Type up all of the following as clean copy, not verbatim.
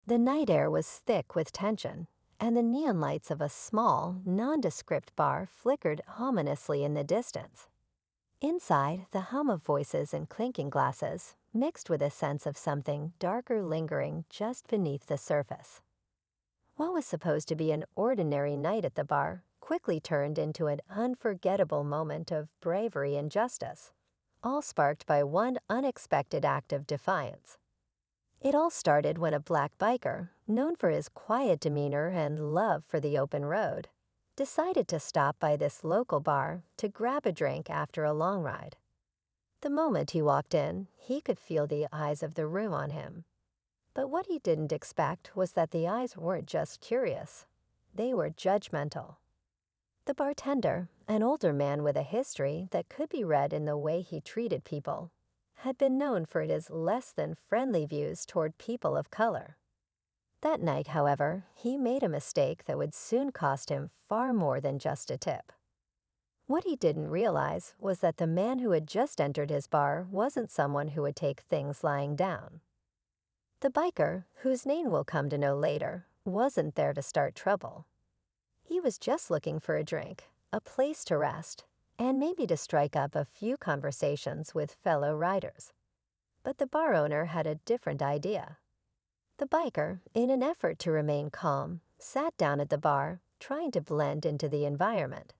The night air was thick with tension, and the neon lights of a small, nondescript bar flickered ominously in the distance. Inside, the hum of voices and clinking glasses mixed with a sense of something darker lingering just beneath the surface. What was supposed to be an ordinary night at the bar quickly turned into an unforgettable moment of bravery and justice, all sparked by one unexpected act of defiance. It all started when a black biker, known for his quiet demeanor and love for the open road, decided to stop by this local bar to grab a drink after a long ride. The moment he walked in, he could feel the eyes of the room on him. But what he didn't expect was that the eyes weren't just curious. They were judgmental. The bartender, an older man with a history that could be read in the way he treated people, had been known for his less than friendly views toward people of color. That night, however, he made a mistake that would soon cost him far more than just a tip. What he didn't realize was that the man who had just entered his bar wasn't someone who would take things lying down. The biker, whose name we'll come to know later, wasn't there to start trouble. He was just looking for a drink, a place to rest, and maybe to strike up a few conversations with fellow riders. But the bar owner had a different idea. The biker, in an effort to remain calm, sat down at the bar, trying to blend into the environment.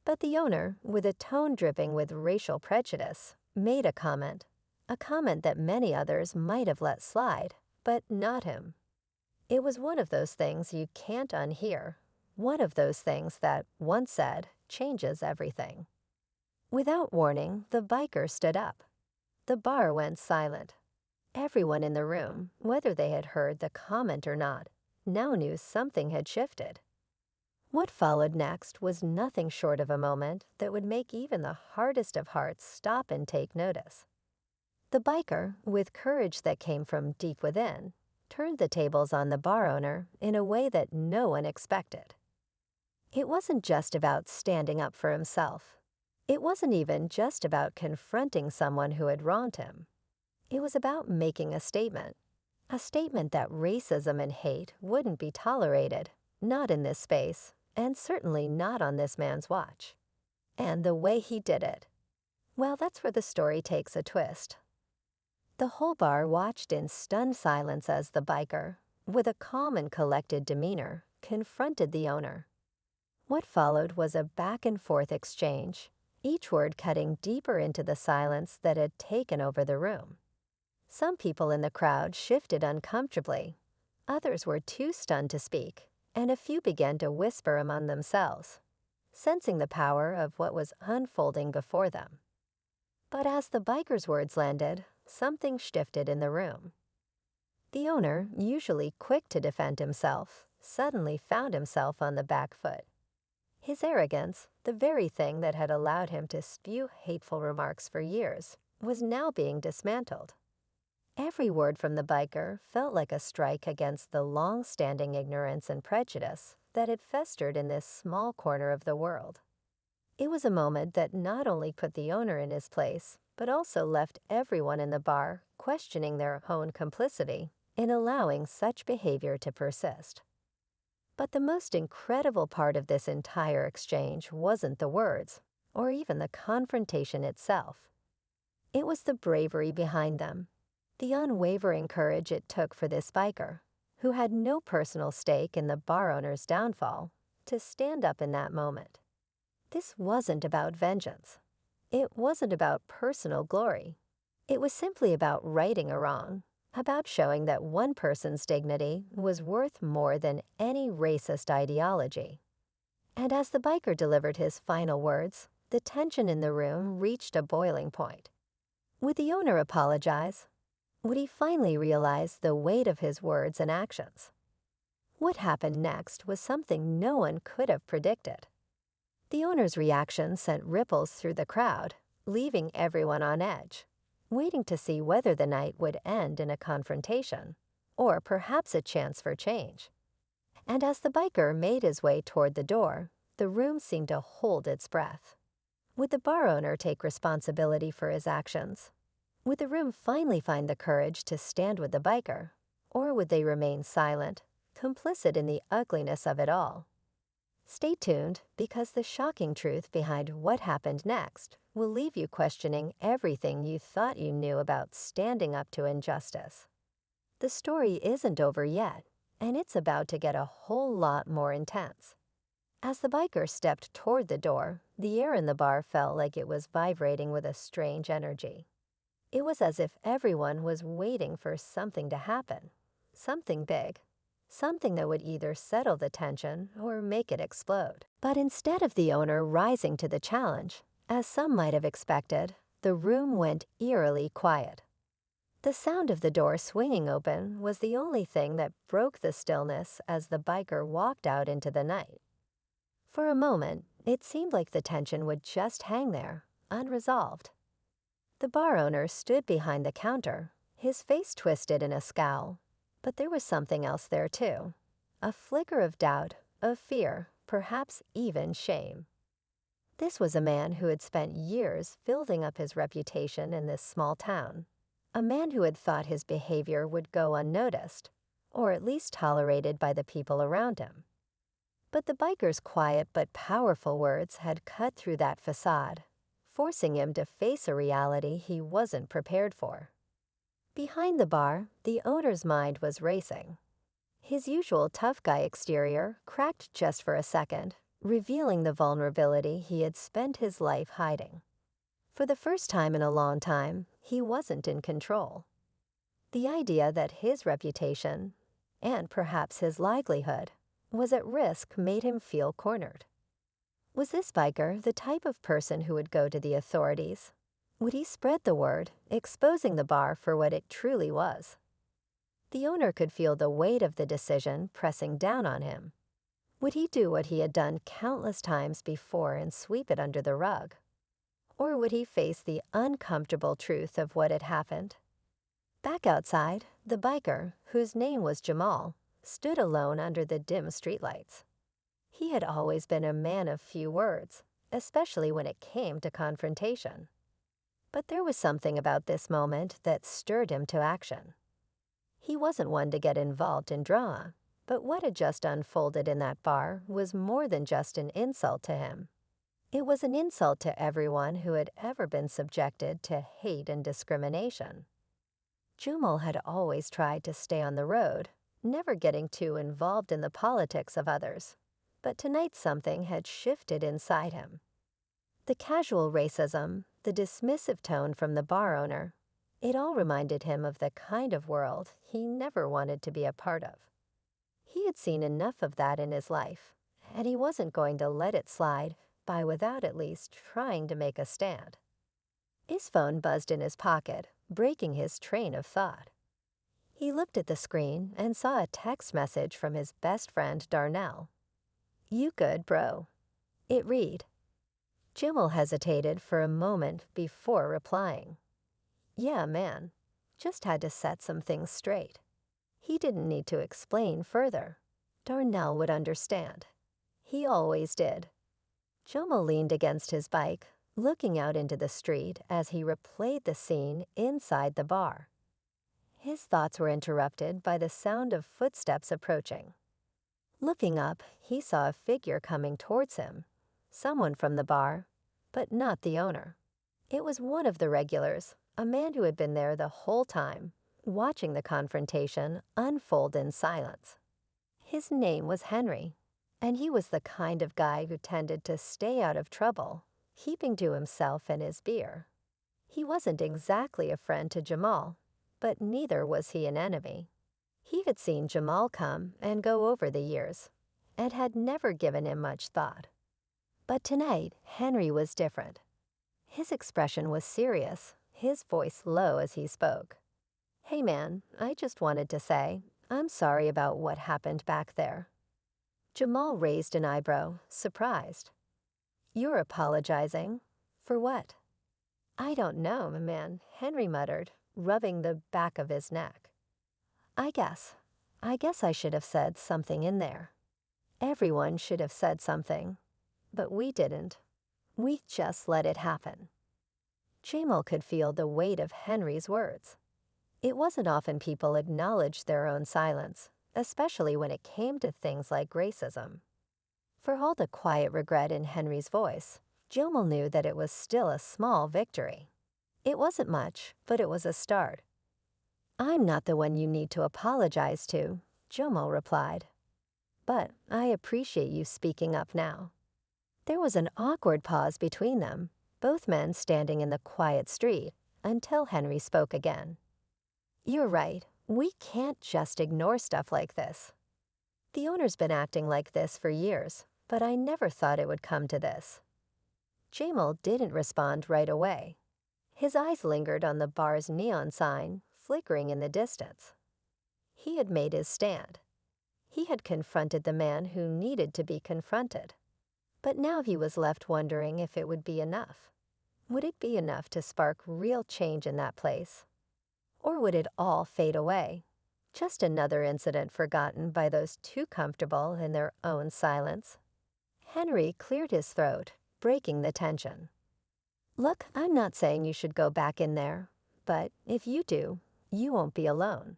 But the owner, with a tone dripping with racial prejudice, made a comment that many others might have let slide, but not him. It was one of those things you can't unhear, one of those things that, once said, changes everything. Without warning, the biker stood up. The bar went silent. Everyone in the room, whether they had heard the comment or not, now knew something had shifted. What followed next was nothing short of a moment that would make even the hardest of hearts stop and take notice. The biker, with courage that came from deep within, turned the tables on the bar owner in a way that no one expected. It wasn't just about standing up for himself. It wasn't even just about confronting someone who had wronged him. It was about making a statement that racism and hate wouldn't be tolerated, not in this space, and certainly not on this man's watch. And the way he did it, well, that's where the story takes a twist. The whole bar watched in stunned silence as the biker, with a calm and collected demeanor, confronted the owner. What followed was a back-and-forth exchange, each word cutting deeper into the silence that had taken over the room. Some people in the crowd shifted uncomfortably, others were too stunned to speak, and a few began to whisper among themselves, sensing the power of what was unfolding before them. But as the biker's words landed, something shifted in the room. The owner, usually quick to defend himself, suddenly found himself on the back foot. His arrogance, the very thing that had allowed him to spew hateful remarks for years, was now being dismantled. Every word from the biker felt like a strike against the long-standing ignorance and prejudice that had festered in this small corner of the world. It was a moment that not only put the owner in his place, but also left everyone in the bar questioning their own complicity in allowing such behavior to persist. But the most incredible part of this entire exchange wasn't the words, or even the confrontation itself. It was the bravery behind them, the unwavering courage it took for this biker, who had no personal stake in the bar owner's downfall, to stand up in that moment. This wasn't about vengeance. It wasn't about personal glory. It was simply about righting a wrong, about showing that one person's dignity was worth more than any racist ideology. And as the biker delivered his final words, the tension in the room reached a boiling point. Would the owner apologize? Would he finally realize the weight of his words and actions? What happened next was something no one could have predicted. The owner's reaction sent ripples through the crowd, leaving everyone on edge, waiting to see whether the night would end in a confrontation, or perhaps a chance for change. And as the biker made his way toward the door, the room seemed to hold its breath. Would the bar owner take responsibility for his actions? Would the room finally find the courage to stand with the biker? Or would they remain silent, complicit in the ugliness of it all? Stay tuned, because the shocking truth behind what happened next will leave you questioning everything you thought you knew about standing up to injustice. The story isn't over yet, and it's about to get a whole lot more intense. As the biker stepped toward the door, the air in the bar felt like it was vibrating with a strange energy. It was as if everyone was waiting for something to happen, something big, something that would either settle the tension or make it explode. But instead of the owner rising to the challenge, as some might have expected, the room went eerily quiet. The sound of the door swinging open was the only thing that broke the stillness as the biker walked out into the night. For a moment, it seemed like the tension would just hang there, unresolved. The bar owner stood behind the counter, his face twisted in a scowl. But there was something else there too. A flicker of doubt, of fear, perhaps even shame. This was a man who had spent years building up his reputation in this small town. A man who had thought his behavior would go unnoticed, or at least tolerated by the people around him. But the biker's quiet but powerful words had cut through that facade, forcing him to face a reality he wasn't prepared for. Behind the bar, the owner's mind was racing. His usual tough guy exterior cracked just for a second, revealing the vulnerability he had spent his life hiding. For the first time in a long time, he wasn't in control. The idea that his reputation, and perhaps his livelihood, was at risk made him feel cornered. Was this biker the type of person who would go to the authorities? Would he spread the word, exposing the bar for what it truly was? The owner could feel the weight of the decision pressing down on him. Would he do what he had done countless times before and sweep it under the rug? Or would he face the uncomfortable truth of what had happened? Back outside, the biker, whose name was Jamal, stood alone under the dim streetlights. He had always been a man of few words, especially when it came to confrontation. But there was something about this moment that stirred him to action. He wasn't one to get involved in drama, but what had just unfolded in that bar was more than just an insult to him. It was an insult to everyone who had ever been subjected to hate and discrimination. Jumal had always tried to stay on the road, never getting too involved in the politics of others. But tonight something had shifted inside him. The casual racism, the dismissive tone from the bar owner, it all reminded him of the kind of world he never wanted to be a part of. He had seen enough of that in his life, and he wasn't going to let it slide by without at least trying to make a stand. His phone buzzed in his pocket, breaking his train of thought. He looked at the screen and saw a text message from his best friend Darnell. "You good, bro?" It read. Jimmel hesitated for a moment before replying. "Yeah, man. Just had to set some things straight." He didn't need to explain further. Darnell would understand. He always did. Jimmel leaned against his bike, looking out into the street as he replayed the scene inside the bar. His thoughts were interrupted by the sound of footsteps approaching. Looking up, he saw a figure coming towards him, someone from the bar, but not the owner. It was one of the regulars, a man who had been there the whole time, watching the confrontation unfold in silence. His name was Henry, and he was the kind of guy who tended to stay out of trouble, keeping to himself and his beer. He wasn't exactly a friend to Jamal, but neither was he an enemy. He had seen Jamal come and go over the years, and had never given him much thought. But tonight, Henry was different. His expression was serious, his voice low as he spoke. "Hey man, I just wanted to say, I'm sorry about what happened back there." Jamal raised an eyebrow, surprised. "You're apologizing? For what?" "I don't know, man," Henry muttered, rubbing the back of his neck. I guess I should have said something in there. Everyone should have said something, but we didn't. We just let it happen." Jamal could feel the weight of Henry's words. It wasn't often people acknowledged their own silence, especially when it came to things like racism. For all the quiet regret in Henry's voice, Jomel knew that it was still a small victory. It wasn't much, but it was a start. "I'm not the one you need to apologize to," Jomel replied. "But I appreciate you speaking up now." There was an awkward pause between them, both men standing in the quiet street, until Henry spoke again. "You're right. We can't just ignore stuff like this. The owner's been acting like this for years, but I never thought it would come to this." Jamal didn't respond right away. His eyes lingered on the bar's neon sign, flickering in the distance. He had made his stand. He had confronted the man who needed to be confronted. But now he was left wondering if it would be enough. Would it be enough to spark real change in that place? Or would it all fade away? Just another incident forgotten by those too comfortable in their own silence. Henry cleared his throat, breaking the tension. "Look, I'm not saying you should go back in there, but if you do, you won't be alone.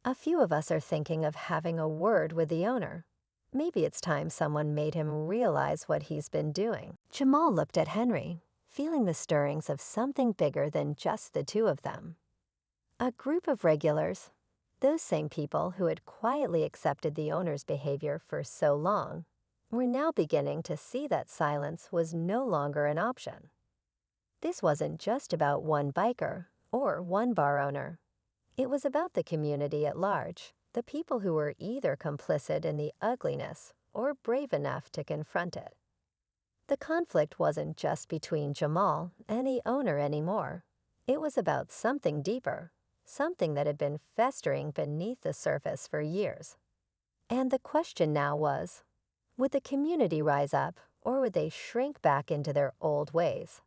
A few of us are thinking of having a word with the owner. Maybe it's time someone made him realize what he's been doing." Jamal looked at Henry, feeling the stirrings of something bigger than just the two of them. A group of regulars, those same people who had quietly accepted the owner's behavior for so long, were now beginning to see that silence was no longer an option. This wasn't just about one biker or one bar owner. It was about the community at large, the people who were either complicit in the ugliness or brave enough to confront it. The conflict wasn't just between Jamal and the owner anymore. It was about something deeper, something that had been festering beneath the surface for years. And the question now was, would the community rise up, or would they shrink back into their old ways?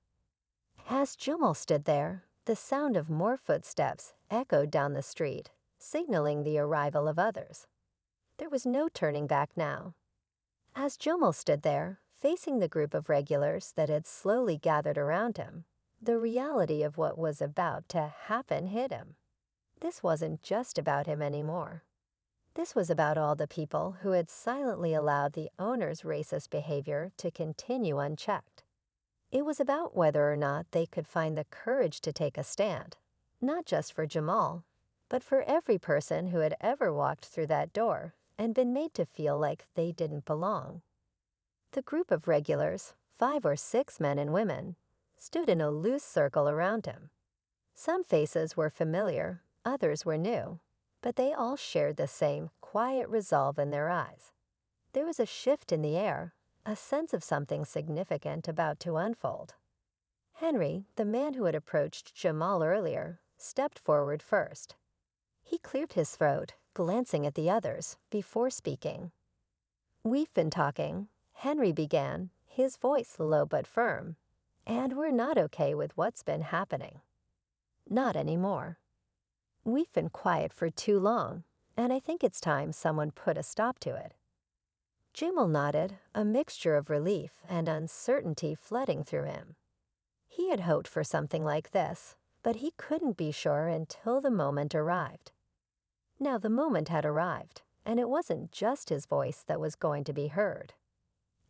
As Jamal stood there, the sound of more footsteps echoed down the street, signaling the arrival of others. There was no turning back now. As Jamal stood there, facing the group of regulars that had slowly gathered around him, the reality of what was about to happen hit him. This wasn't just about him anymore. This was about all the people who had silently allowed the owner's racist behavior to continue unchecked. It was about whether or not they could find the courage to take a stand, not just for Jamal, but for every person who had ever walked through that door and been made to feel like they didn't belong. The group of regulars, 5 or 6 men and women, stood in a loose circle around him. Some faces were familiar, others were new, but they all shared the same quiet resolve in their eyes. There was a shift in the air, a sense of something significant about to unfold. Henry, the man who had approached Jamal earlier, stepped forward first. He cleared his throat, glancing at the others, before speaking. "We've been talking," Henry began, his voice low but firm, "and we're not okay with what's been happening. Not anymore. We've been quiet for too long, and I think it's time someone put a stop to it." Jamal nodded, a mixture of relief and uncertainty flooding through him. He had hoped for something like this, but he couldn't be sure until the moment arrived. Now the moment had arrived, and it wasn't just his voice that was going to be heard.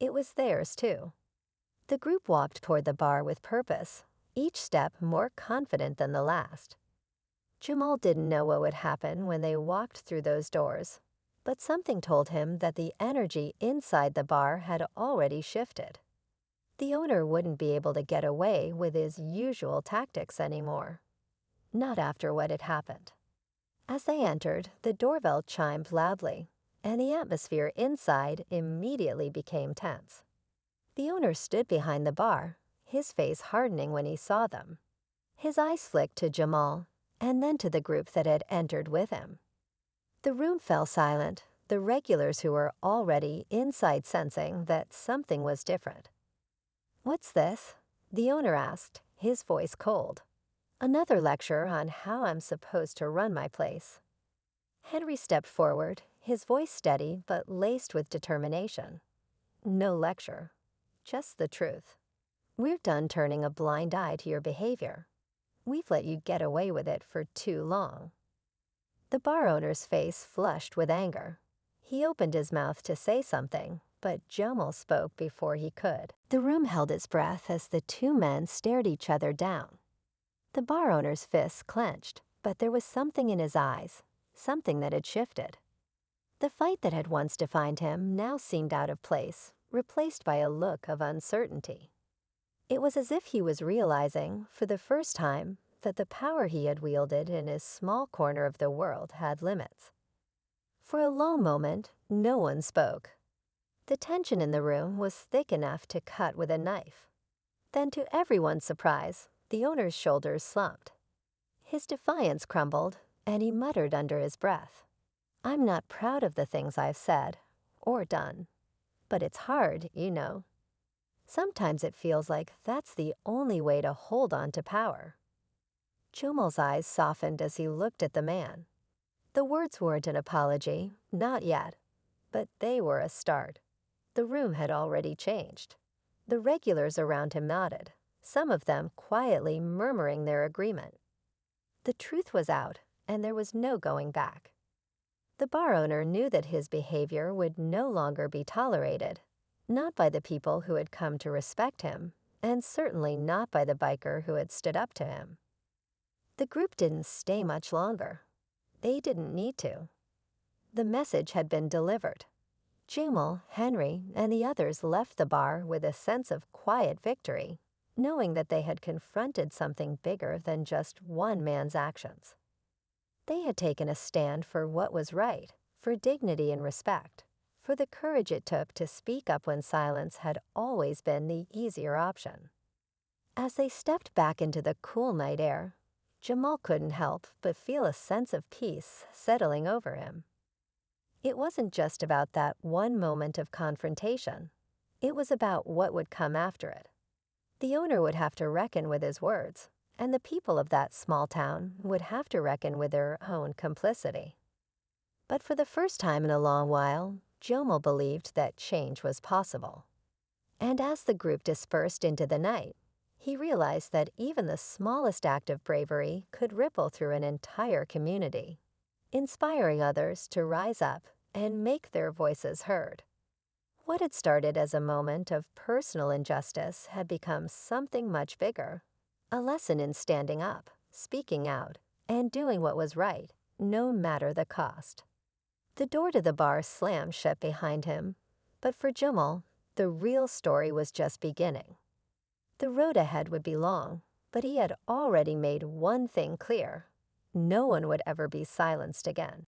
It was theirs, too. The group walked toward the bar with purpose, each step more confident than the last. Jamal didn't know what would happen when they walked through those doors, but something told him that the energy inside the bar had already shifted. The owner wouldn't be able to get away with his usual tactics anymore. Not after what had happened. As they entered, the doorbell chimed loudly, and the atmosphere inside immediately became tense. The owner stood behind the bar, his face hardening when he saw them. His eyes flicked to Jamal, and then to the group that had entered with him. The room fell silent, the regulars who were already inside sensing that something was different. "What's this?" the owner asked, his voice cold. "Another lecture on how I'm supposed to run my place." Henry stepped forward, his voice steady but laced with determination. "No lecture. Just the truth. We're done turning a blind eye to your behavior. We've let you get away with it for too long." The bar owner's face flushed with anger. He opened his mouth to say something, but Jomel spoke before he could. The room held its breath as the two men stared each other down. The bar owner's fists clenched, but there was something in his eyes, something that had shifted. The fight that had once defined him now seemed out of place, replaced by a look of uncertainty. It was as if he was realizing, for the first time, that the power he had wielded in his small corner of the world had limits. For a long moment, no one spoke. The tension in the room was thick enough to cut with a knife. Then, to everyone's surprise, the owner's shoulders slumped. His defiance crumbled, and he muttered under his breath, "I'm not proud of the things I've said or done, but it's hard, you know. Sometimes it feels like that's the only way to hold on to power." Jomel's eyes softened as he looked at the man. The words weren't an apology, not yet, but they were a start. The room had already changed. The regulars around him nodded, some of them quietly murmuring their agreement. The truth was out, and there was no going back. The bar owner knew that his behavior would no longer be tolerated, not by the people who had come to respect him, and certainly not by the biker who had stood up to him. The group didn't stay much longer. They didn't need to. The message had been delivered. Jumel, Henry, and the others left the bar with a sense of quiet victory, knowing that they had confronted something bigger than just one man's actions. They had taken a stand for what was right, for dignity and respect, for the courage it took to speak up when silence had always been the easier option. As they stepped back into the cool night air, Jamal couldn't help but feel a sense of peace settling over him. It wasn't just about that one moment of confrontation. It was about what would come after it. The owner would have to reckon with his words, and the people of that small town would have to reckon with their own complicity. But for the first time in a long while, Jomel believed that change was possible. And as the group dispersed into the night, he realized that even the smallest act of bravery could ripple through an entire community, inspiring others to rise up and make their voices heard. What had started as a moment of personal injustice had become something much bigger, a lesson in standing up, speaking out, and doing what was right, no matter the cost. The door to the bar slammed shut behind him, but for Jumel, the real story was just beginning. The road ahead would be long, but he had already made one thing clear: no one would ever be silenced again.